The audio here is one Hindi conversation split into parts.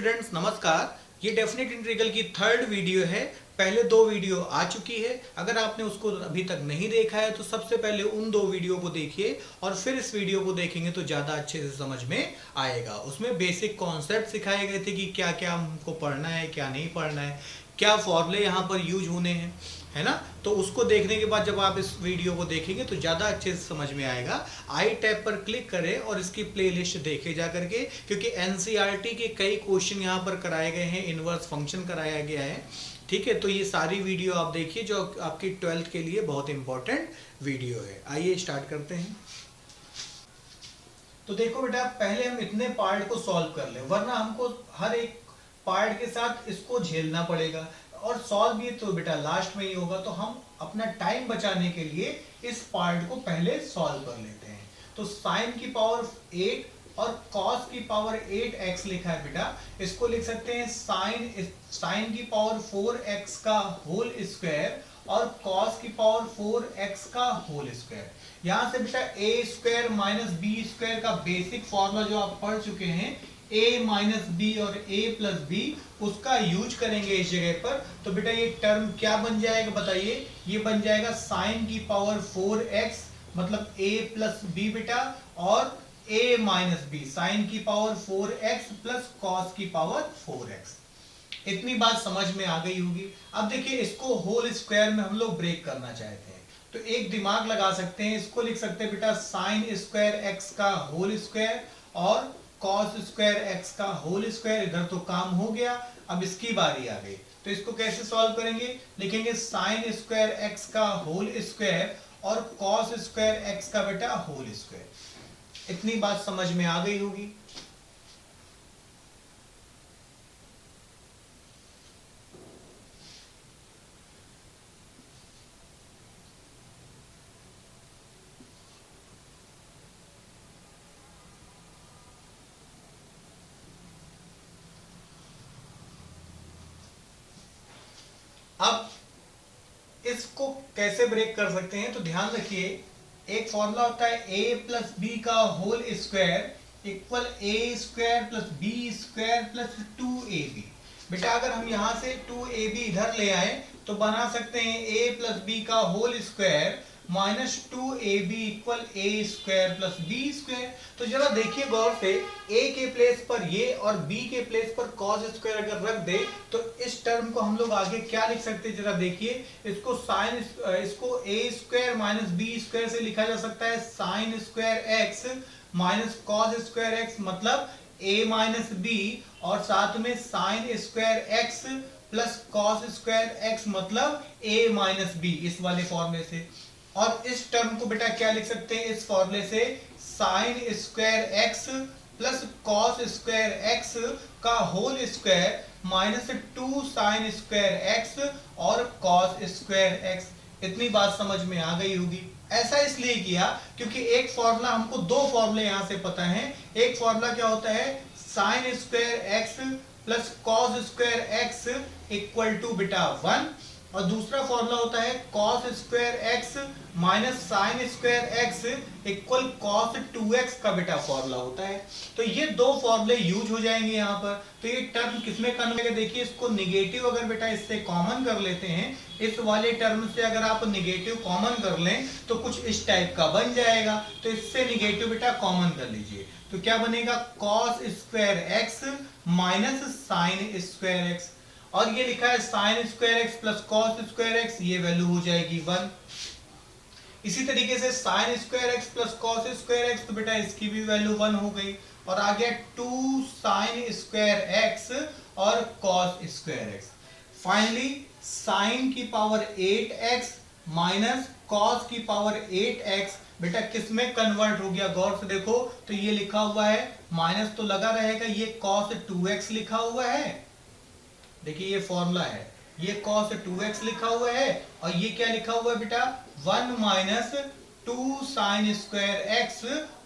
स्टूडेंट्स नमस्कार। ये डेफिनेट इंटीग्रल की थर्ड वीडियो है। पहले दो वीडियो आ चुकी है। अगर आपने उसको अभी तक नहीं देखा है तो सबसे पहले उन दो वीडियो को देखिए और फिर इस वीडियो को देखेंगे तो ज़्यादा अच्छे से समझ में आएगा। उसमें बेसिक कॉन्सेप्ट सिखाए गए थे कि क्या क्या हमको पढ़ना है, क्या नहीं पढ़ना है, क्या फॉर्मूले यहाँ पर यूज होने हैं, है ना। तो उसको देखने के बाद जब आप इस वीडियो को देखेंगे तो ज़्यादा अच्छे से समझ में आएगा। आई टैब पर क्लिक करें और इसकी प्लेलिस्ट देखे जा करके, क्योंकि एनसीईआरटी के कई क्वेश्चन यहाँ पर कराए गए हैं, इनवर्स फंक्शन कराया गया है। ठीक है, तो ये सारी वीडियो आप देखिए जो आपकी 12th के लिए बहुत इंपॉर्टेंट वीडियो है। आइए स्टार्ट करते हैं। तो देखो बेटा, पहले हम इतने पार्ट को सॉल्व कर ले, वरना हमको हर एक पार्ट के साथ इसको झेलना पड़ेगा और सॉल्व भी तो बेटा लास्ट में ही होगा। तो हम अपना टाइम बचाने के लिए इस पार्ट को पहले सॉल्व कर लेते हैं। तो साइन की पावर 8 और कॉस की पावर 8x लिखा है बेटा, इसको लिख सकते हैं साइन की पावर 4x का होल स्क्वायर और कॉस की पावर 4x का होल स्क्वायर। यहां से बेटा a square minus B square का बेसिक फॉर्मूला जो आप पढ़ चुके हैं, a माइनस बी और a प्लस बी, उसका यूज करेंगे इस जगह पर। तो बेटा ये टर्म क्या बन जाएगा बताइए, ये बन जाएगा साइन की पावर 4x मतलब a प्लस बी बेटा, और a माइनस बी साइन की पावर 4x प्लस कॉस की पावर 4x। इतनी बात समझ में आ गई होगी। अब देखिए, इसको होल स्क्वायर में हम लोग ब्रेक करना चाहते हैं तो एक दिमाग लगा सकते हैं। इसको लिख सकते हैं बेटा साइन स्क्वायर x का होल स्क्वायर और कॉस स्क्वायर x का होल स्क्वायर। इधर तो काम हो गया, अब इसकी बारी आ गई। तो इसको कैसे सॉल्व करेंगे, लिखेंगे साइन स्क्वायर x का होल स्क्वायर और कॉस स्क्वायर x का बेटा होल स्क्वायर। इतनी बात समझ में आ गई होगी। अब इसको कैसे ब्रेक कर सकते हैं, तो ध्यान रखिए, एक फॉर्मूला होता है a प्लस बी का whole square equal a square plus b square plus 2ab। बेटा अगर हम यहां से 2ab इधर ले आए तो बना सकते हैं a प्लस बी का whole square minus 2ab equal a square plus b square. तो जरा देखिए गौर से, a के प्लेस पर ये और b के प्लेस पर cos स्क्वायर अगर रख दे तो इस टर्म को हम लोग आगे क्या लिख सकते हैं, जरा देखिए। इसको a square minus B square से लिखा जा सकता है sine square x minus cos square x मतलब a माइनस बी, और साथ में sine square x plus cos square x मतलब a माइनस बी, इस वाले फॉर्मूले से। और इस टर्म को बेटा क्या लिख सकते हैं, इस फॉर्मूले से sine square x plus cos square x का whole square minus 2 sine square x और कॉस स्क्वायर x। इतनी बात समझ में आ गई होगी। ऐसा इसलिए किया क्योंकि एक फॉर्मूला, हमको दो फॉर्मूले यहां से पता है। एक फॉर्मूला क्या होता है, sine square x plus cos square x equal to बेटा 1, और दूसरा फॉर्मूला होता है cos square x minus sine square x equal cos 2x का बेटा फॉर्मूला होता है। तो ये दो फॉर्मूले यूज हो जाएंगे यहाँ पर। तो ये टर्म किसमें कन्वर्ट होगा, देखिए इसको निगेटिव अगर बेटा इससे कॉमन कर लेते हैं, इस वाले टर्म से अगर आप निगेटिव कॉमन कर लें तो कुछ इस टाइप का बन जाएगा। तो इससे निगेटिव बेटा कॉमन कर लीजिए तो क्या बनेगा, cos square x minus sine square x, और ये लिखा है sine square x plus cos square x, ये वैल्यू हो जाएगी 1। इसी तरीके से sine square x plus cos square x, तो बेटा इसकी भी वैल्यू 1 हो गई। और आ गया 2 साइन स्क्वायर x और cos square x। Finally sine की पावर 8x माइनस कॉस की पावर 8x बेटा किस में कन्वर्ट हो गया, गौर से देखो। तो ये लिखा हुआ है, माइनस तो लगा रहेगा, ये cos 2x लिखा हुआ है। देखिए ये फॉर्मूला है, ये cos 2x लिखा हुआ है, और ये क्या लिखा हुआ है बेटा, 1 माइनस 2 साइन स्क्वायर x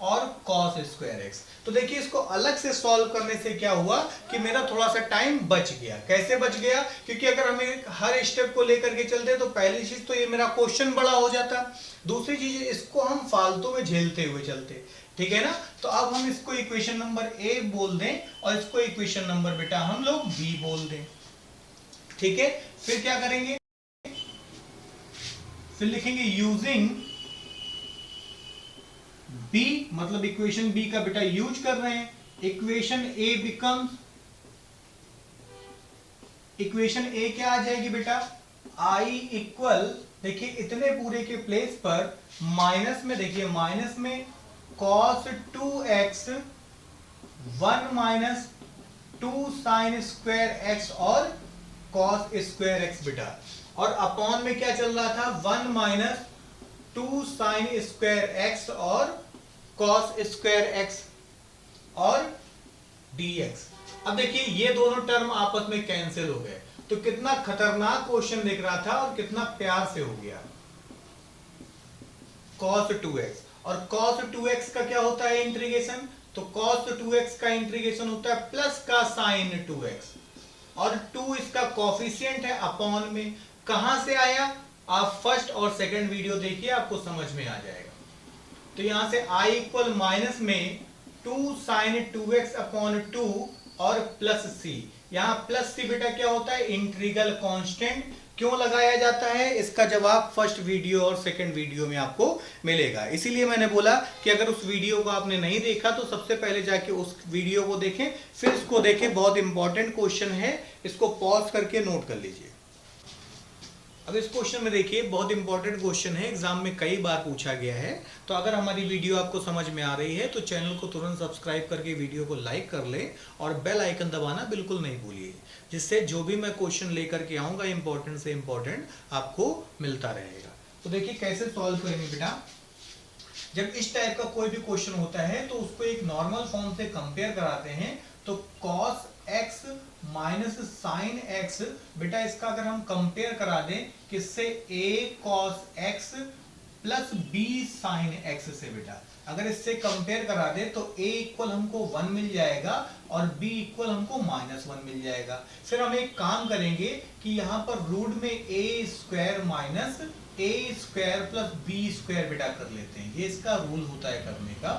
और कॉस स्क्वायर एक्स। तो देखिए इसको अलग से सॉल्व करने से क्या हुआ कि मेरा थोड़ा सा टाइम बच गया। कैसे बच गया? क्योंकि अगर हमें हर स्टेप को लेकर के चलते तो पहली चीज तो ये मेरा क्वेश्चन बड़ा हो जाता, दूसरी चीज इसको हम फालतू में झेलते हुए चलते। ठीक है ना? तो अब हम इसको इक्वेशन नंबर ए बोल दें और इसको इक्वेशन नंबर बेटा हम लोग बी बोल दें। ठीक है, फिर क्या करेंगे? फिर लिखेंगे यूजिंग बी, मतलब इक्वेशन बी का बेटा यूज कर रहे हैं। इक्वेशन ए बिकम्स, इक्वेशन ए क्या आ जाएगी बेटा? आई इक्वल, देखिए इतने पूरे के प्लेस पर माइनस में, देखिए माइनस में cos 2x 1 minus 2 sine square x और cos स्क्वायर एक्स बेटा, और अपॉन में क्या चल रहा था? 1 माइनस 2 साइन स्क्वायर एक्स और cos स्क्वायर एक्स और dx। अब देखिए ये दोनों टर्म आपस में कैंसिल हो गए, तो कितना खतरनाक क्वेश्चन दिख रहा था और कितना प्यार से हो गया। cos 2x, और cos 2x का क्या होता है इंटीग्रेशन? तो cos 2x का इंटीग्रेशन होता है प्लस का sin 2x, और 2 इसका कोफिशिएंट है अपॉन में। कहां से आया? आप फर्स्ट और सेकंड वीडियो देखिए, आपको समझ में आ जाएगा। तो यहां से i इक्वल माइनस में 2 साइन 2x अपॉन 2 और प्लस c। यहां प्लस c बेटा क्या होता है? Integral constant. क्यों लगाया जाता है? इसका जवाब फर्स्ट वीडियो और सेकंड वीडियो में आपको मिलेगा। इसीलिए मैंने बोला कि अगर उस वीडियो को आपने नहीं देखा तो सबसे पहले जाके उस वीडियो को देखें, फिर इसको देखें। बहुत इंपॉर्टेंट क्वेश्चन है, इसको पॉज करके नोट कर लीजिए। अब इस क्वेश्चन में देखिए बहुत इंपॉर्टेंट क्वेश्चन है, एग्जाम में कई बार पूछा गया है। तो अगर हमारी वीडियो आपको समझ में आ रही है तो चैनल को तुरंत सब्सक्राइब करके वीडियो को लाइक कर ले और बेल आइकन दबाना बिल्कुल नहीं भूलिए, जिससे जो भी मैं क्वेश्चन लेकर के आऊंगा इंपॉर्टेंट से इंपॉर्टेंट आपको मिलता रहेगा। तो देखिए कैसे सॉल्व करेंगे बेटा। जब इस टाइप का कोई भी क्वेश्चन होता है तो उसको एक नॉर्मल फॉर्म से कंपेयर कराते हैं। तो cos x minus sine x, बेटा इसका अगर हम कंपेयर करा दें किससे? a cos x plus b sine x से बेटा, अगर इससे कंपेयर करा दे तो a इक्वल हमको 1 मिल जाएगा और b इक्वल हमको -1 मिल जाएगा। फिर हम एक काम करेंगे कि यहाँ पर रूट में a square minus a square plus b square बेटा कर लेते हैं। ये इसका रूल होता है करने का।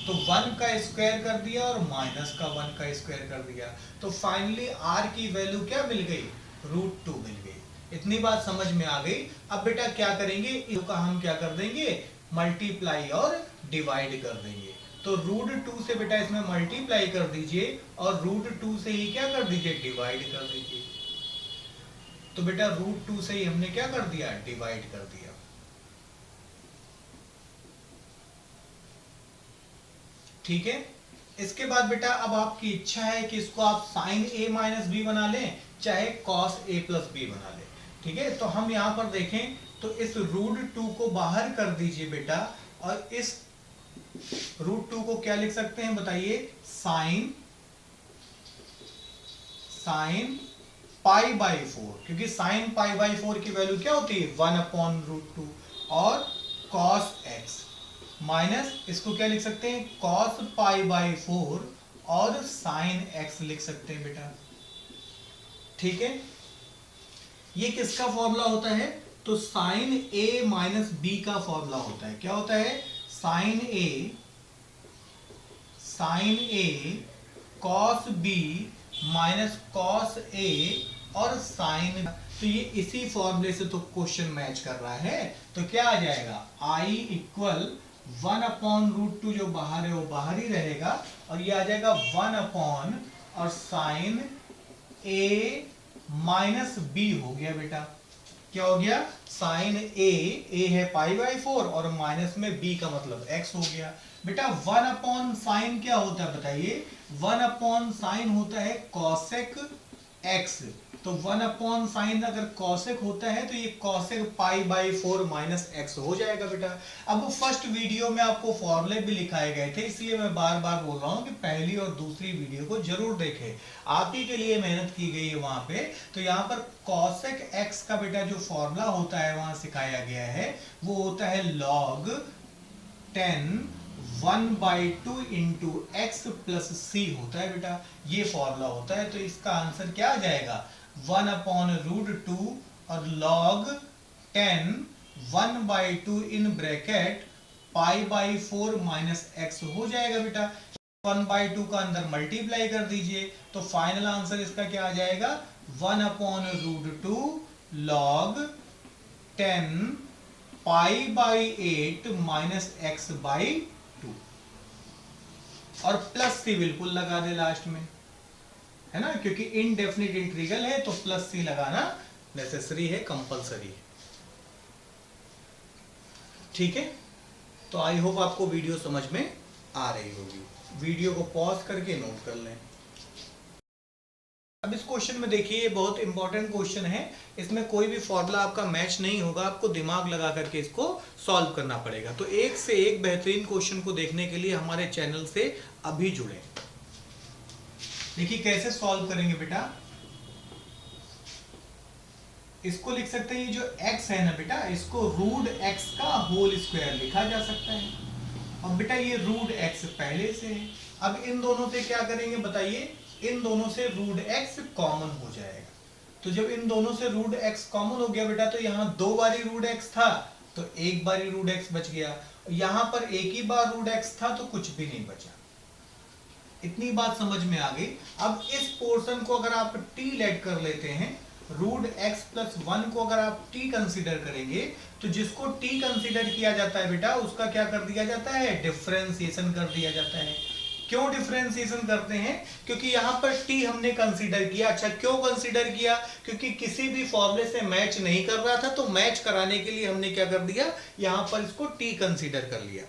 तो 1 का स्क्वायर कर दिया और माइनस का 1 का स्क्वायर कर दिया, तो फाइनली r की वैल्यू क्या मिल गई? √2 मिल गई। इतनी बात समझ में आ गई। अब बेटा क्या करेंगे? इसका हम क्या कर देंगे? मल्टीप्लाई और डिवाइड कर देंगे। तो √2 से बेटा इसमें मल्टीप्लाई कर दीजिए और √2 से ही क्या कर दीजिए? डिवाइड कर दीजिए। तो बेटा √2 से ही हमने क्या कर दिया? डिवाइड कर दिया। ठीक है, इसके बाद बेटा अब आपकी इच्छा है कि इसको आप साइन a माइनस बी बना लें, चाहे cos a प्लस बी बना लें। ठीक है, तो हम यहां पर देखें तो इस √2 को बाहर कर दीजिए बेटा, और इस √2 को क्या लिख सकते हैं बताइए? साइन π/4, क्योंकि साइन π/4 की वैल्यू क्या होती है? 1/√2, और cos x माइनस इसको क्या लिख सकते हैं? cos π/4 और sin x लिख सकते हैं बेटा। ठीक है, ये किसका फॉर्मूला होता है? तो sin a माइनस b का फॉर्मूला होता है। क्या होता है? sin a cos b minus cos a और sin, तो ये इसी फॉर्मूले से तो क्वेश्चन मैच कर रहा है। तो क्या आ जाएगा? i इक्वल 1/√2, जो बाहर है वो बाहर ही रहेगा, और ये आ जाएगा 1 और साइन a माइनस b हो गया बेटा। क्या हो गया? साइन a है π/4 और माइनस में b का मतलब x हो गया बेटा। 1/sin क्या होता है बताइए? 1/sin होता है cosec x। तो 1/sin अगर cosec होता है तो ये cosec π/4 माइनस x हो जाएगा बेटा। अब फर्स्ट वीडियो में आपको फॉर्मूले भी लिखाए गए थे, इसलिए मैं बार बार बोल रहा हूँ कि पहली और दूसरी वीडियो को जरूर देखें, आप ही के लिए मेहनत की गई है वहां पे। तो यहाँ पर cosec x का बेटा जो फॉर्मूला होता है वहां सिखाया गया है, वो होता है log 10 1/2 इंटू एक्स प्लस सी होता है बेटा, ये फॉर्मूला होता है। तो इसका आंसर क्या आ जाएगा 1/√2 और log 10 1/2 in bracket π/4 minus x हो जाएगा बेटा। 1/2 का अंदर मल्टीप्लाई कर दीजिए तो फाइनल आंसर इसका क्या आ जाएगा 1/√2 log 10 π/8 माइनस x/2 और प्लस सी बिल्कुल लगा दे लास्ट में, है ना, क्योंकि इनडेफिनिट इंटीग्रल है तो प्लस सी लगाना नेसेसरी है, कंपलसरी है। ठीक है, तो आई होप आपको वीडियो समझ में आ रही होगी। वीडियो को पॉज करके नोट कर लें। अब इस क्वेश्चन में देखिए, ये बहुत इंपॉर्टेंट क्वेश्चन है। इसमें कोई भी फॉर्मूला आपका मैच नहीं होगा, आपको दिमाग लगा करके इसको सॉल्व करना पड़ेगा। तो एक से एक बेहतरीन क्वेश्चन को देखने के लिए हमारे चैनल से अभी जुड़े। देखिए कैसे सॉल्व करेंगे बेटा। इसको लिख सकते हैं, ये जो x है ना बेटा, इसको √x का होल स्क्वायर लिखा जा सकता है। अब बेटा ये √x पहले से है। अब इन दोनों से क्या करेंगे बताइए, इन दोनों से √x कॉमन हो जाएगा। तो जब इन दोनों से √x कॉमन हो गया बेटा, तो यहाँ 2 बारी √x था तो 1 बारी √x बच गया। यहाँ पर एक ही बार √x था तो कुछ भी नहीं बचा। इतनी बात समझ में आ गई। अब इस पोर्शन को अगर आप t लेट कर लेते हैं, √x + 1 को अगर आप t कंसीडर करेंगे, तो जिसको t कंसीडर किया जाता है बेटा, उसका क्या कर दिया जाता है, डिफरेंशिएशन कर दिया जाता है। क्यों डिफरेंशिएशन करते हैं, क्योंकि यहाँ पर t हमने कंसीडर किया। अच्छा क्यों कंसीडर किया, क्योंकि किसी भी फॉर्मूले से मैच नहीं कर रहा था, तो मैच कराने के लिए हमने क्या कर दिया, यहाँ पर इसको t कंसीडर कर लिया।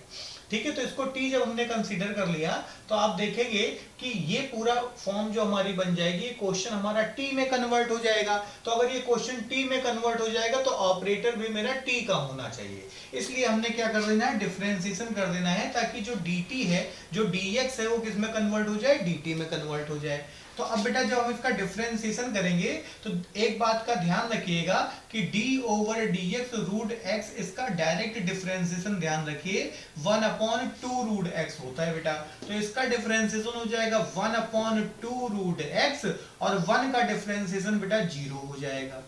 ठीक है, तो इसको t जब हमने कंसीडर कर लिया तो आप देखेंगे कि ये पूरा फॉर्म जो हमारी बन जाएगी, क्वेश्चन हमारा t में कन्वर्ट हो जाएगा। तो अगर ये क्वेश्चन t में कन्वर्ट हो जाएगा तो ऑपरेटर भी मेरा t का होना चाहिए। इसलिए हमने क्या कर देना है, डिफरेंशिएशन कर देना है, ताकि जो dt है, जो dx है, वो किस में कन्वर्ट हो जाए, dt में कन्वर्ट हो जाए। तो अब बेटा जब हम इसका डिफरेंशिएशन करेंगे तो एक बात का ध्यान रखिएगा कि d/dx √x, इसका डायरेक्ट डिफरेंशिएशन ध्यान रखिए 1/2 √x होता है बेटा। तो इसका डिफरेंशिएशन हो जाएगा 1/2 √x और 1 का डिफरेंशिएशन बेटा 0 हो जाएगा।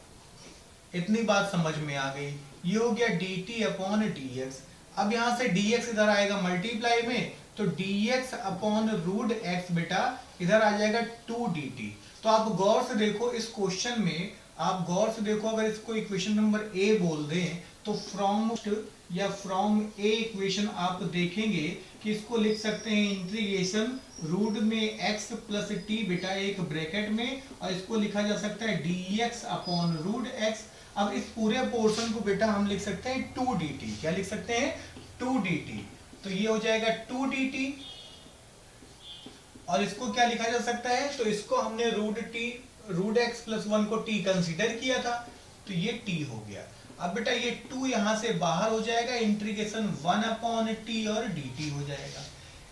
इतनी बात समझ में आ गई। ये हो गया dt/dx। अब यहां से dx इधर आएगा मल्टीप्लाई में, तो dx/√x बेटा इधर आ जाएगा 2dt। तो आप गौर से देखो इस क्वेश्चन में, आप गौर से देखो, अगर इसको इक्वेशन नंबर ए बोल दें तो फ्रॉम ए इक्वेशन आप देखेंगे कि इसको लिख सकते हैं इंटीग्रेशन रूट में x + t बेटा एक ब्रैकेट में, और इसको लिखा जा सकता है dx/√x। अब इस पूरे पोर्शन को बेटा हम लिख सकते हैं 2dt। क्या लिख सकते हैं, 2dt। तो ये हो जाएगा 2dt, और इसको क्या लिखा जा सकता है, तो इसको हमने √x + 1 को t कंसीडर किया था, तो ये t हो गया। अब बेटा ये 2 यहां से बाहर हो जाएगा, इंटीग्रेशन 1/t और dt हो जाएगा।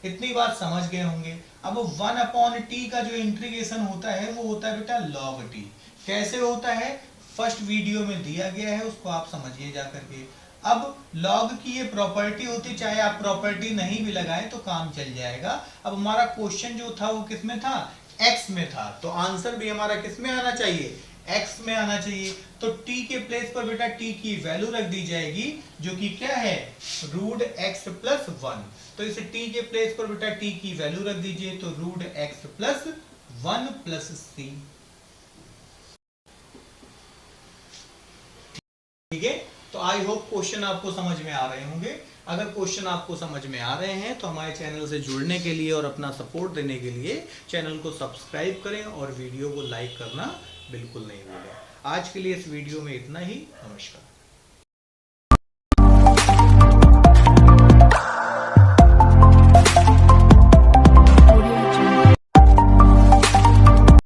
इतनी बात समझ गए होंगे। अब 1/t का जो इंटीग्रेशन होता है वो होता है बेटा log t। कैसे होता है, फर्स्ट वीडियो में दिया गया है, उसको आप समझिए जा करके। अब log की ये प्रॉपर्टी होती, चाहे आप प्रॉपर्टी नहीं भी लगाएं तो काम चल जाएगा। अब हमारा क्वेश्चन जो था वो किस में था, x में था, तो आंसर भी हमारा किस में आना चाहिए, x में आना चाहिए। तो t के प्लेस पर बेटा t की वैल्यू रख दी जाएगी, जो कि क्या है, √x + 1। तो इसे t के प्लेस पर बेटा t की वैल्यू रख दीजिए, तो √x + 1 + c। ठीक है, तो आई होप क्वेश्चन आपको समझ में आ रहे होंगे। अगर क्वेश्चन आपको समझ में आ रहे हैं तो हमारे चैनल से जुड़ने के लिए और अपना सपोर्ट देने के लिए चैनल को सब्सक्राइब करें और वीडियो को लाइक करना बिल्कुल नहीं भूलें। आज के लिए इस वीडियो में इतना ही। नमस्कार।